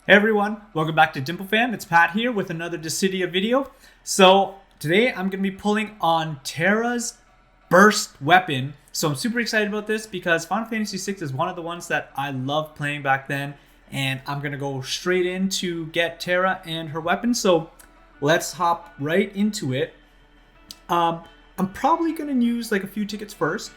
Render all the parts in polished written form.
Hey everyone, welcome back to DimpleFam. It's Pat here with another Dissidia video. So today I'm going to be pulling on Terra's burst weapon. So I'm super excited about this because Final Fantasy VI is one of the ones that I loved playing back then. And I'm going to go straight in to get Terra and her weapon. So let's hop right into it. I'm probably going to use like a few tickets first.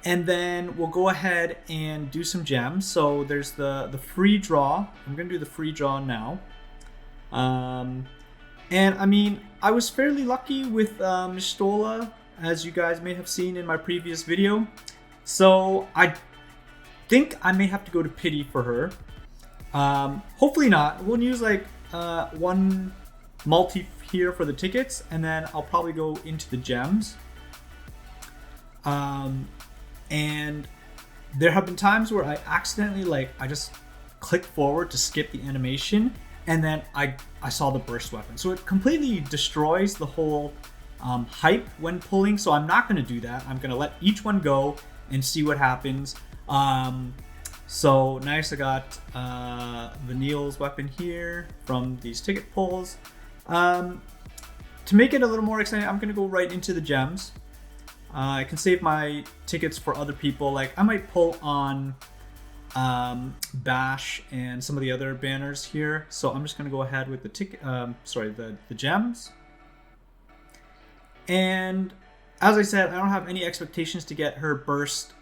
And then we'll go ahead and do some gems. So there's the free draw. I'm going to do the free draw now. And I mean, I was fairly lucky with Mistola, as you guys may have seen in my previous video. So I think I may have to go to pity for her. Hopefully not. We'll use like one multi here for the tickets, and then I'll probably go into the gems. And there have been times where I accidentally, I just clicked forward to skip the animation, and then I saw the burst weapon. So it completely destroys the whole hype when pulling, so I'm not going to do that. I'm going to let each one go and see what happens. So nice, I got Vanille's weapon here from these ticket pulls. To make it a little more exciting, I'm going to go right into the gems. I can save my tickets for other people. Like I might pull on Bash and some of the other banners here. So I'm just gonna go ahead with the the gems. And as I said, I don't have any expectations to get her burst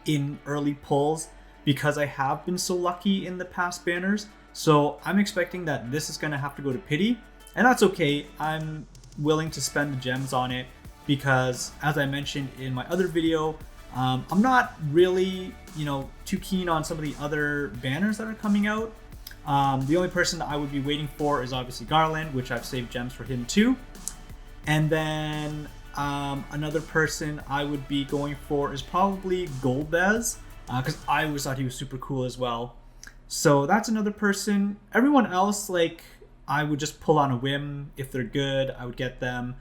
in early pulls because I have been so lucky in the past banners. So I'm expecting that this is gonna have to go to pity, and that's okay. I'm willing to spend the gems on it, because as I mentioned in my other video, I'm not really, too keen on some of the other banners that are coming out. The only person I would be waiting for is obviously Garland, which I've saved gems for him too. And then another person I would be going for is probably Golbez, because I always thought he was super cool as well. So that's another person. Everyone else, I would just pull on a whim. If they're good, I would get them.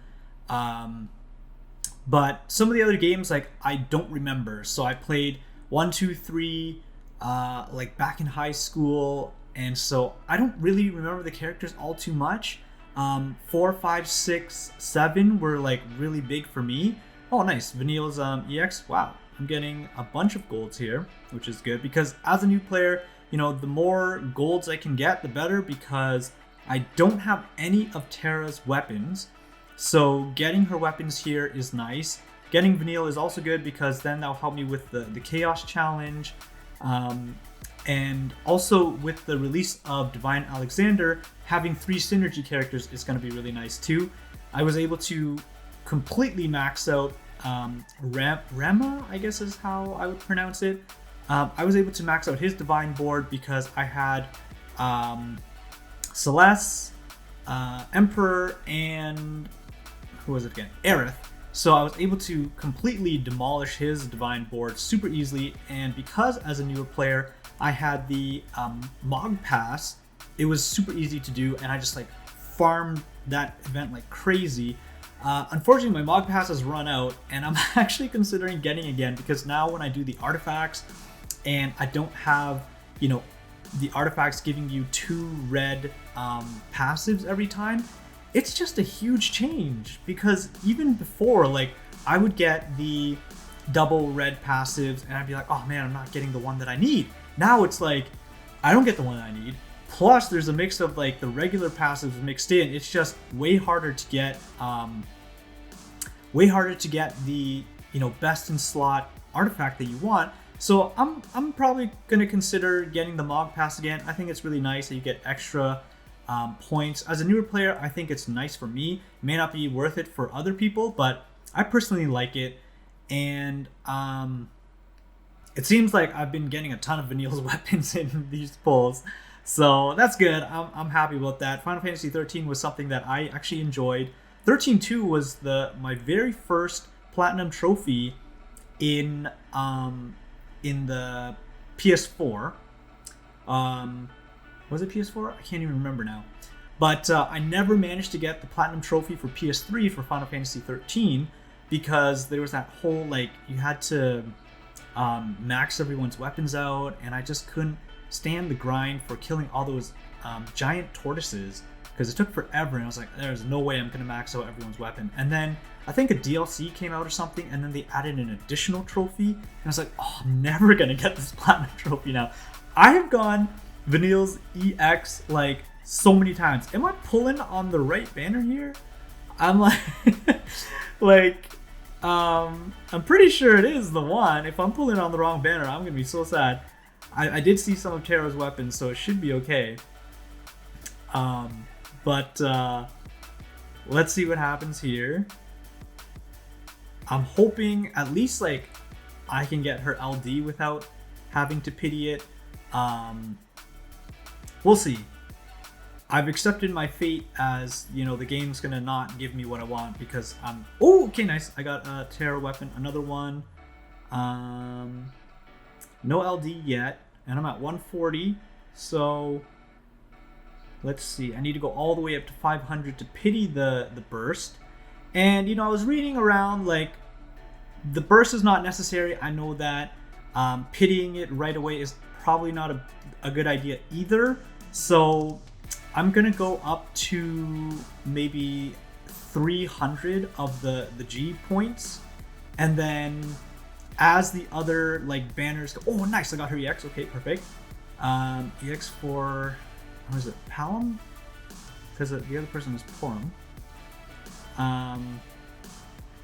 But some of the other games, I don't remember. So I played 1, 2, 3, back in high school. And so I don't really remember the characters all too much. 4, 5, 6, 7 were really big for me. Oh, nice. Vanille's EX. Wow. I'm getting a bunch of golds here, which is good. Because as a new player, the more golds I can get, the better. Because I don't have any of Terra's weapons. So getting her weapons here is nice. Getting Vanille is also good because then that'll help me with the Chaos Challenge. And also with the release of Divine Alexander, having 3 synergy characters is going to be really nice too. I was able to completely max out Rema, I guess is how I would pronounce it. I was able to max out his Divine board because I had Celeste, Emperor, and who was it again? Aerith. So I was able to completely demolish his Divine board super easily, and because as a newer player I had the Mog Pass, it was super easy to do, and I just farmed that event like crazy. Unfortunately, my Mog Pass has run out, and I'm actually considering getting again because now when I do the artifacts and I don't have, the artifacts giving you 2 red passives every time, it's just a huge change. Because even before, I would get the double red passives and I'd be like, oh man, I'm not getting the one that I need. Now it's I don't get the one I need. Plus there's a mix of the regular passives mixed in. It's just way harder to get the best in slot artifact that you want. So I'm probably gonna consider getting the Mog Pass again. I think it's really nice that you get extra points. As a newer player, I think it's nice for me. It may not be worth it for other people, but I personally like it. And it seems like I've been getting a ton of Vanille's weapons in these pulls, so that's good. I'm happy about that. Final Fantasy 13 was something that I actually enjoyed. 13-2 was my very first platinum trophy in the PS4. Was it PS4? I can't even remember now. But I never managed to get the platinum trophy for PS3 for Final Fantasy 13 because there was that whole you had to max everyone's weapons out, and I just couldn't stand the grind for killing all those giant tortoises, because it took forever, and I was like, there's no way I'm gonna max out everyone's weapon. And then I think a DLC came out or something, and then they added an additional trophy, and I was like, oh, I'm never gonna get this platinum trophy now. I have gone Vanille's EX like so many times. Am I pulling on the right banner here? I'm like, I'm pretty sure it is the one. If I'm pulling on the wrong banner, I'm gonna be so sad. I did see some of Terra's weapons, so it should be okay. But let's see what happens here. I'm hoping at least like I can get her LD without having to pity it. We'll see. I've accepted my fate as, you know, the game's gonna not give me what I want because I'm... Oh, okay, nice. I got a Terra weapon, another one. No LD yet, and I'm at 140, so... Let's see, I need to go all the way up to 500 to pity the burst. And, you know, I was reading around, like, the burst is not necessary. I know that pitying it right away is probably not a good idea either. So I'm gonna go up to maybe 300 of the G points. And then as the other, like, banners go... Oh, nice, I got her EX. Okay, perfect. EX for... What is it? Palom? Because the other person is Porum.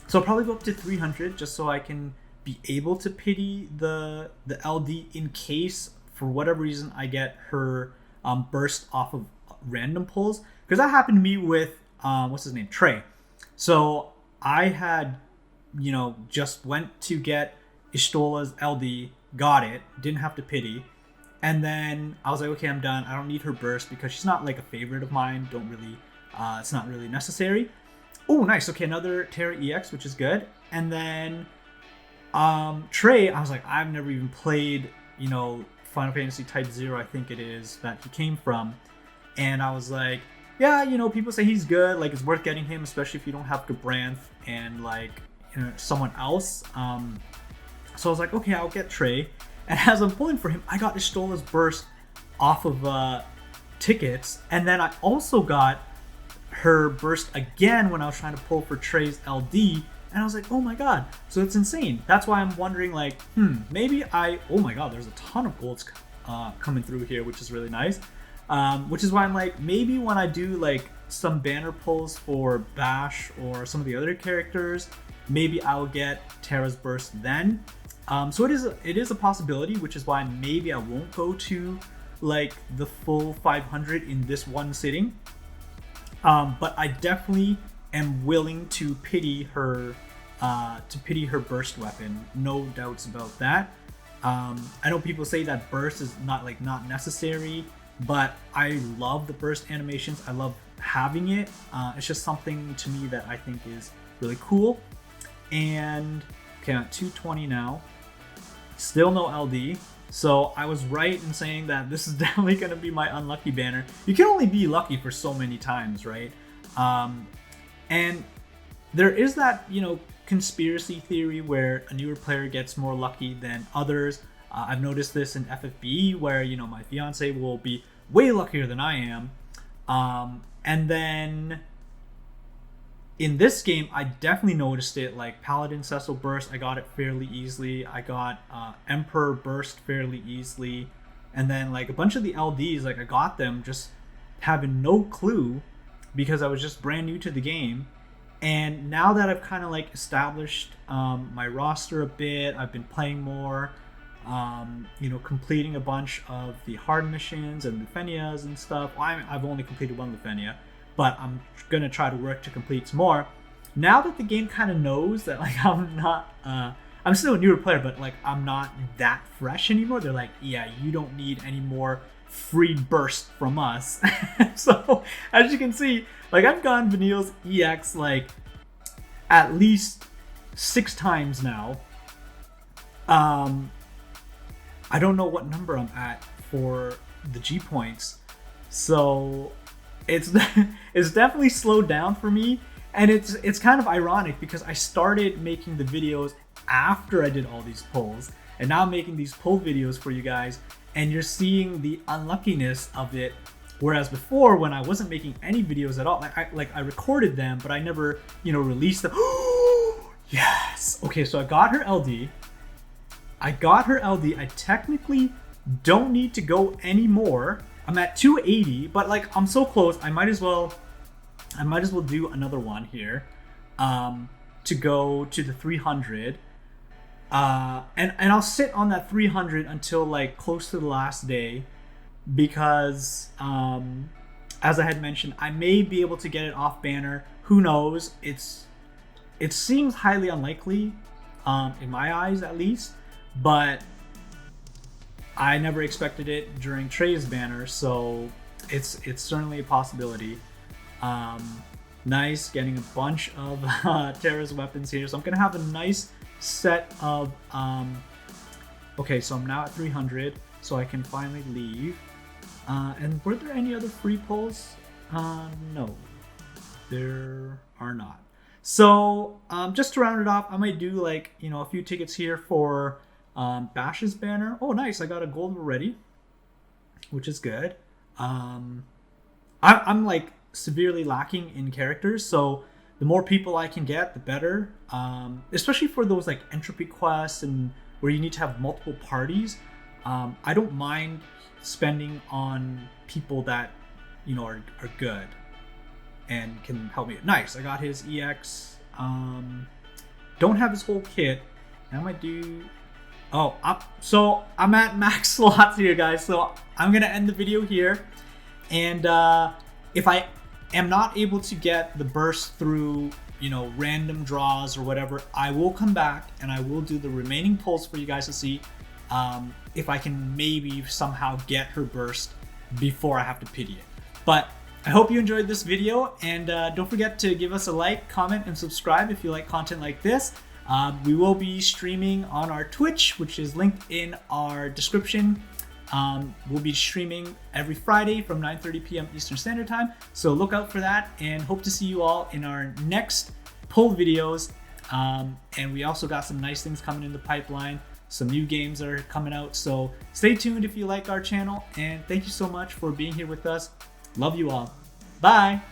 So I'll probably go up to 300 just so I can be able to pity the LD in case, for whatever reason, I get her burst off of random pulls. Because that happened to me with, what's his name? Trey. So I had, you know, just went to get Ishtola's LD, got it, didn't have to pity. And then I was like, okay, I'm done. I don't need her burst because she's not like a favorite of mine. Don't really, it's not really necessary. Oh, nice. Okay, another Terra EX, which is good. And then Trey, I was like, I've never even played, you know, Final Fantasy Type 0, I think it is, that he came from. And I was like, yeah, you know, people say he's good. Like, it's worth getting him, especially if you don't have Gabranth and, like, you know, someone else. So I was like, okay, I'll get Trey. And as I'm pulling for him, I got Ishtola's burst off of tickets. And then I also got her burst again when I was trying to pull for Trey's LD. And I was like, oh my god. So it's insane. That's why I'm wondering, like, maybe oh my god, there's a ton of golds coming through here, which is really nice. Which is why I'm like, maybe when I do, like, some banner pulls for Bash or some of the other characters, maybe I'll get Terra's burst then. So it is a possibility, which is why maybe I won't go to, like, the full 500 in this one sitting. But I definitely am willing to pity her burst weapon. No doubts about that. I know people say that burst is not necessary, but I love the burst animations. I love having it. It's just something to me that I think is really cool. And okay, I'm at 220 now. Still no LD. So I was right in saying that this is definitely going to be my unlucky banner. You can only be lucky for so many times, right? And there is that, you know, conspiracy theory where a newer player gets more lucky than others. I've noticed this in FFBE where, you know, my fiance will be way luckier than I am. And then in this game, I definitely noticed it. Like Paladin Cecil Burst, I got it fairly easily. I got Emperor Burst fairly easily. And then like a bunch of the LDs, like I got them just having no clue because I was just brand new to the game. And now that I've kind of like established my roster a bit, I've been playing more, you know, completing a bunch of the hard missions and Lufenias and stuff. Well, I've only completed one Lufenia, but I'm gonna try to work to complete some more. Now that the game kind of knows that like I'm not, I'm still a newer player, but like I'm not that fresh anymore. They're like, yeah, you don't need any more free burst from us. So as you can see, like I've gone Vanille's EX like at least 6 times now. I don't know what number I'm at for the G points, so it's definitely slowed down for me. And it's kind of ironic because I started making the videos after I did all these pulls, and now I'm making these pull videos for you guys. and you're seeing the unluckiness of it. Whereas before, when I wasn't making any videos at all, I recorded them, but I never, released them. Yes. Okay, so I got her LD. I technically don't need to go anymore. I'm at 280, but like I'm so close. I might as well do another one here, to go to the 300. And I'll sit on that 300 until like close to the last day, because as I had mentioned, I may be able to get it off banner. Who knows? It seems highly unlikely, in my eyes at least, but I never expected it during Trey's banner, so it's certainly a possibility. Nice, getting a bunch of Terra's weapons here, so I'm gonna have a nice set of okay, so I'm now at 300, so I can finally leave. And were there any other free pulls? No, there are not. So just to round it off, I might do like, a few tickets here for Bash's banner. Oh, nice, I got a gold already, which is good. I'm like severely lacking in characters, so the more people I can get, the better. Especially for those like entropy quests and where you need to have multiple parties. I don't mind spending on people that are good and can help me. Nice, I got his EX. Don't have his whole kit. I might do. Oh, so I'm at max slots here, guys. So I'm gonna end the video here, and if I am not able to get the burst through, random draws or whatever, I will come back and I will do the remaining pulls for you guys to see if I can maybe somehow get her burst before I have to pity it. But I hope you enjoyed this video, and don't forget to give us a like, comment, and subscribe if you like content like this. We will be streaming on our Twitch, which is linked in our description. We'll be streaming every Friday from 9:30 p.m. Eastern Standard Time, so look out for that, and hope to see you all in our next pull videos. And we also got some nice things coming in the pipeline. Some new games are coming out, so stay tuned if you like our channel, and thank you so much for being here with us. Love you all. Bye.